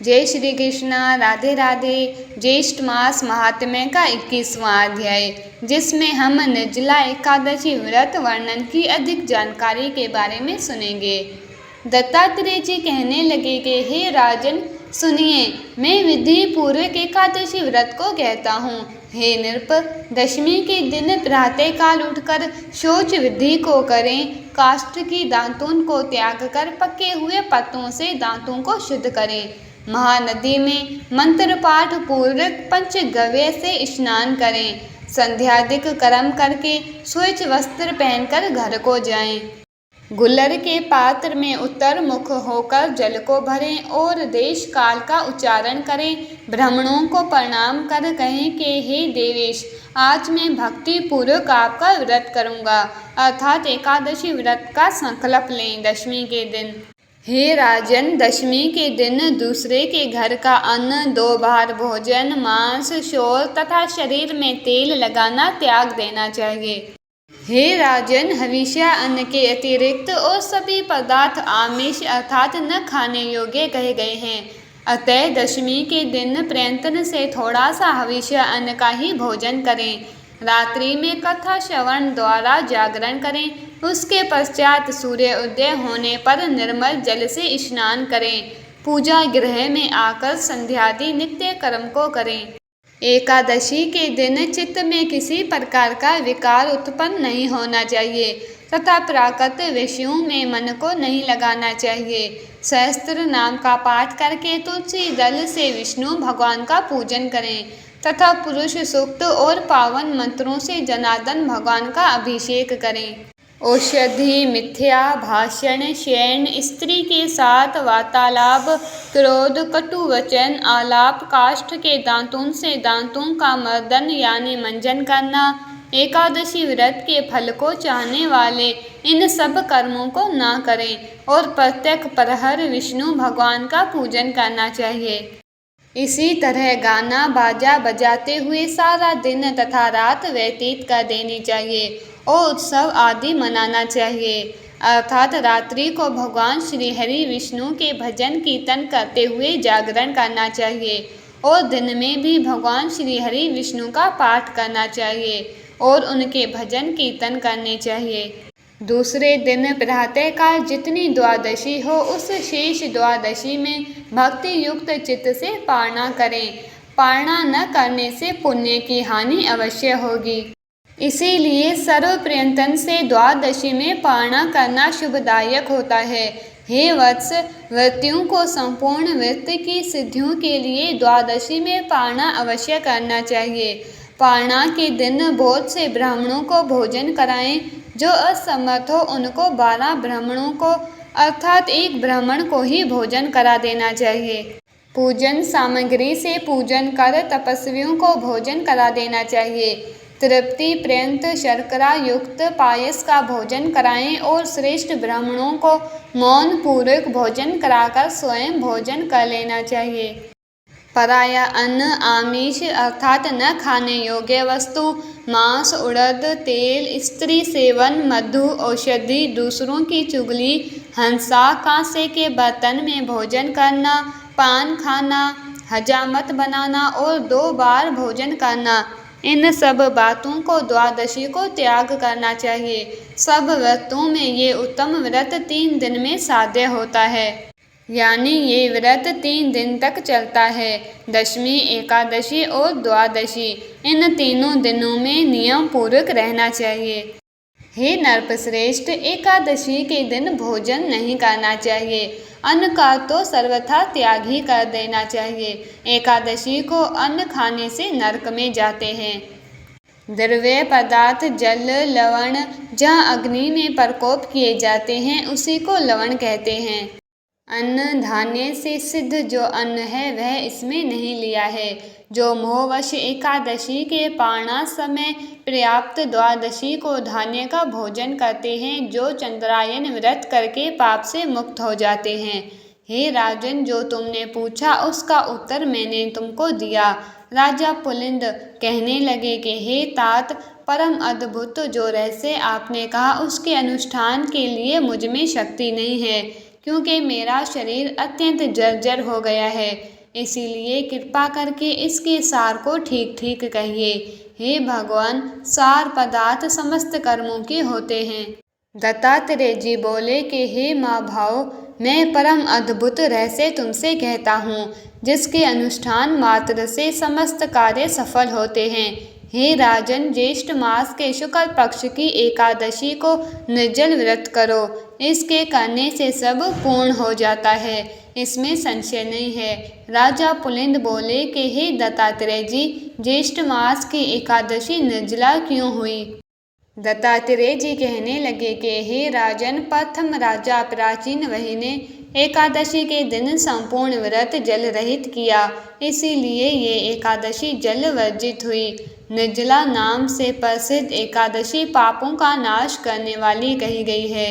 जय श्री कृष्ण। राधे राधे। ज्येष्ठ मास महात्म्य का 21वां अध्याय, जिसमें हम निर्जला एकादशी व्रत वर्णन की अधिक जानकारी के बारे में सुनेंगे। दत्तात्रेय जी कहने लगे कि हे राजन, सुनिए, मैं विधि पूर्वक एकादशी व्रत को कहता हूँ। हे नृप, दशमी के दिन प्रातःकाल उठकर शौच विधि को करें। काष्ठ की दातून को त्याग कर पके हुए पत्तों से दांतों को शुद्ध करें। महानदी में मंत्र पाठ पूर्वक पंचगव्य से स्नान करें। संध्यादिक कर्म करके स्वच्छ वस्त्र पहनकर घर को जाएं। गुल्लर के पात्र में उत्तर मुख होकर जल को भरें और देश काल का उच्चारण करें। ब्राह्मणों को प्रणाम कर कहें कि हे देवेश, आज मैं भक्ति पूर्वक आपका व्रत करूंगा, अर्थात एकादशी व्रत का संकल्प लें। दशमी के दिन, हे राजन, दशमी के दिन दूसरे के घर का अन्न, 2 बार भोजन, मांस, शोर तथा शरीर में तेल लगाना त्याग देना चाहिए। हे राजन, हविष्य अन्न के अतिरिक्त और सभी पदार्थ आमिष अर्थात न खाने योग्य कहे गए हैं। अतः दशमी के दिन प्रयत्न से थोड़ा सा हविष्य अन्न का ही भोजन करें। रात्रि में कथा श्रवण द्वारा जागरण करें। उसके पश्चात सूर्य उदय होने पर निर्मल जल से स्नान करें। पूजा गृह में आकर संध्यादि नित्य कर्म को करें। एकादशी के दिन चित्त में किसी प्रकार का विकार उत्पन्न नहीं होना चाहिए तथा प्राकृत विषयों में मन को नहीं लगाना चाहिए। सहस्त्र नाम का पाठ करके तुलसी दल से विष्णु भगवान का पूजन करें तथा पुरुष सूक्त और पावन मंत्रों से जनार्दन भगवान का अभिषेक करें। औषधि, मिथ्या भाषण, शयन, स्त्री के साथ वार्तालाप, क्रोध, कटु वचन, आलाप, काष्ठ के दांतों से दांतों का मर्दन यानी मंजन करना, एकादशी व्रत के फल को चाहने वाले इन सब कर्मों को ना करें और प्रत्येक प्रहर विष्णु भगवान का पूजन करना चाहिए। इसी तरह गाना बाजा बजाते हुए सारा दिन तथा रात व्यतीत कर देनी चाहिए और उत्सव आदि मनाना चाहिए, अर्थात रात्रि को भगवान श्री हरि विष्णु के भजन कीर्तन करते हुए जागरण करना चाहिए और दिन में भी भगवान श्री हरि विष्णु का पाठ करना चाहिए और उनके भजन कीर्तन करने चाहिए। दूसरे दिन प्रातःकाल जितनी द्वादशी हो उस शेष द्वादशी में भक्ति युक्त चित्त से पारणा करें। पारणा न करने से पुण्य की हानि अवश्य होगी। इसीलिए सर्व प्रयत्न से द्वादशी में पारणा करना शुभदायक होता है। हे वत्स, व्रतियों को संपूर्ण व्रत की सिद्धियों के लिए द्वादशी में पारणा अवश्य करना चाहिए। पारणा के दिन बहुत से ब्राह्मणों को भोजन कराएं। जो असमर्थ हो उनको 12 ब्राह्मणों को अर्थात एक ब्राह्मण को ही भोजन करा देना चाहिए। पूजन सामग्री से पूजन कर तपस्वियों को भोजन करा देना चाहिए। तृप्ति पर्यंत शर्करा युक्त पायस का भोजन कराएं और श्रेष्ठ ब्राह्मणों को मौन पूर्वक भोजन कराकर स्वयं भोजन कर लेना चाहिए। पराया अन्न, आमिष अर्थात न खाने योग्य वस्तु, मांस, उड़द, तेल, स्त्री सेवन, मधु, औषधि, दूसरों की चुगली, हंसा, कांसे के बर्तन में भोजन करना, पान खाना, हजामत बनाना और 2 बार भोजन करना, इन सब बातों को द्वादशी को त्याग करना चाहिए। सब व्रतों में ये उत्तम व्रत 3 दिन में साध्य होता है, यानी ये व्रत 3 दिन तक चलता है। दशमी, एकादशी और द्वादशी, इन तीनों दिनों में नियम पूर्वक रहना चाहिए। हे नरपश्रेष्ठ, एकादशी के दिन भोजन नहीं करना चाहिए। अन्न का तो सर्वथा त्याग ही कर देना चाहिए। एकादशी को अन्न खाने से नरक में जाते हैं। द्रव्य पदार्थ जल, लवण, जहाँ अग्नि में प्रकोप किए जाते हैं उसी को लवण कहते हैं। अन्न धान्य से सिद्ध जो अन्न है वह इसमें नहीं लिया है। जो मोहवश एकादशी के पारणा समय पर्याप्त द्वादशी को धान्य का भोजन करते हैं, जो चंद्रायन व्रत करके पाप से मुक्त हो जाते हैं। हे राजन, जो तुमने पूछा उसका उत्तर मैंने तुमको दिया। राजा पुलिंद कहने लगे कि हे तात, परम अद्भुत जो रहस्य आपने कहा उसके अनुष्ठान के लिए मुझ में शक्ति नहीं है, क्योंकि मेरा शरीर अत्यंत जर्जर हो गया है। इसीलिए कृपा करके इसके सार को ठीक ठीक कहिए। हे भगवान, सार पदार्थ समस्त कर्मों के होते हैं। दत्तात्रेय जी बोले कि हे माँ भाव, मैं परम अद्भुत रहस्य तुमसे कहता हूँ, जिसके अनुष्ठान मात्र से समस्त कार्य सफल होते हैं। हे राजन, ज्येष्ठ मास के शुक्ल पक्ष की एकादशी को निर्जल व्रत करो। इसके करने से सब पूर्ण हो जाता है, इसमें संशय नहीं है। राजा पुलिंद बोले कि हे दत्तात्रेय जी, ज्येष्ठ मास की एकादशी निर्जला क्यों हुई? दत्तात्रेय जी कहने लगे कि हे राजन, प्रथम राजा प्राचीन वही ने एकादशी के दिन संपूर्ण व्रत जल रहित किया, इसीलिए ये एकादशी जल वर्जित हुई। निर्जला नाम से प्रसिद्ध एकादशी पापों का नाश करने वाली कही गई है।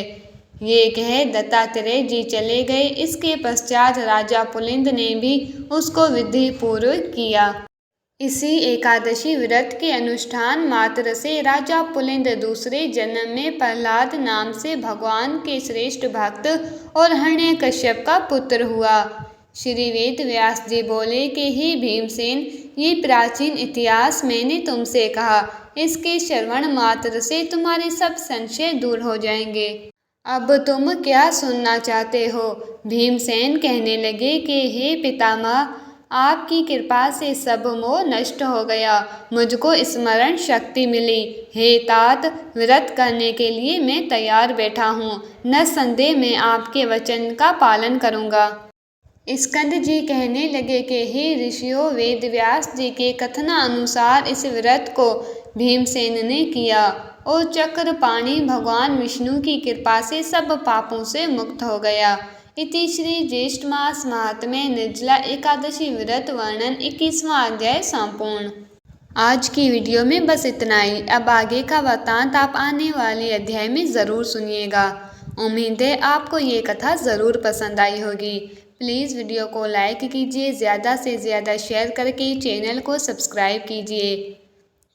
ये कह दत्तात्रेय जी चले गए। इसके पश्चात राजा पुलिंद ने भी उसको विधि पूर्वक किया। इसी एकादशी व्रत के अनुष्ठान मात्र से राजा पुलिंद दूसरे जन्म में प्रहलाद नाम से भगवान के श्रेष्ठ भक्त और हिरण्यकश्यप का पुत्र हुआ। श्री वेद व्यास जी बोले कि हे भीमसेन, ये प्राचीन इतिहास मैंने तुमसे कहा, इसके श्रवण मात्र से तुम्हारे सब संशय दूर हो जाएंगे। अब तुम क्या सुनना चाहते हो? भीमसेन कहने लगे कि हे पितामह, आपकी कृपा से सब मोह नष्ट हो गया, मुझको स्मरण शक्ति मिली। हे तात, व्रत करने के लिए मैं तैयार बैठा हूँ। न संदेह मैं आपके वचन का पालन करूँगा। स्कंद जी कहने लगे कि हे ऋषियों, वेद व्यास जी के कथनानुसार इस व्रत को भीमसेन ने किया और चक्रपाणि भगवान विष्णु की कृपा से सब पापों से मुक्त हो गया। इति श्री ज्येष्ठ मास महात्म्य निर्जला एकादशी व्रत वर्णन 21वां अध्याय संपूर्ण। आज की वीडियो में बस इतना ही। अब आगे का वृत्तांत आप आने वाले अध्याय में ज़रूर सुनिएगा। उम्मीद है आपको ये कथा ज़रूर पसंद आई होगी। प्लीज़ वीडियो को लाइक कीजिए, ज़्यादा से ज़्यादा शेयर करके चैनल को सब्सक्राइब कीजिए,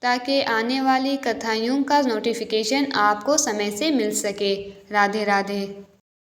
ताकि आने वाली कथाओं का नोटिफिकेशन आपको समय से मिल सके। राधे राधे।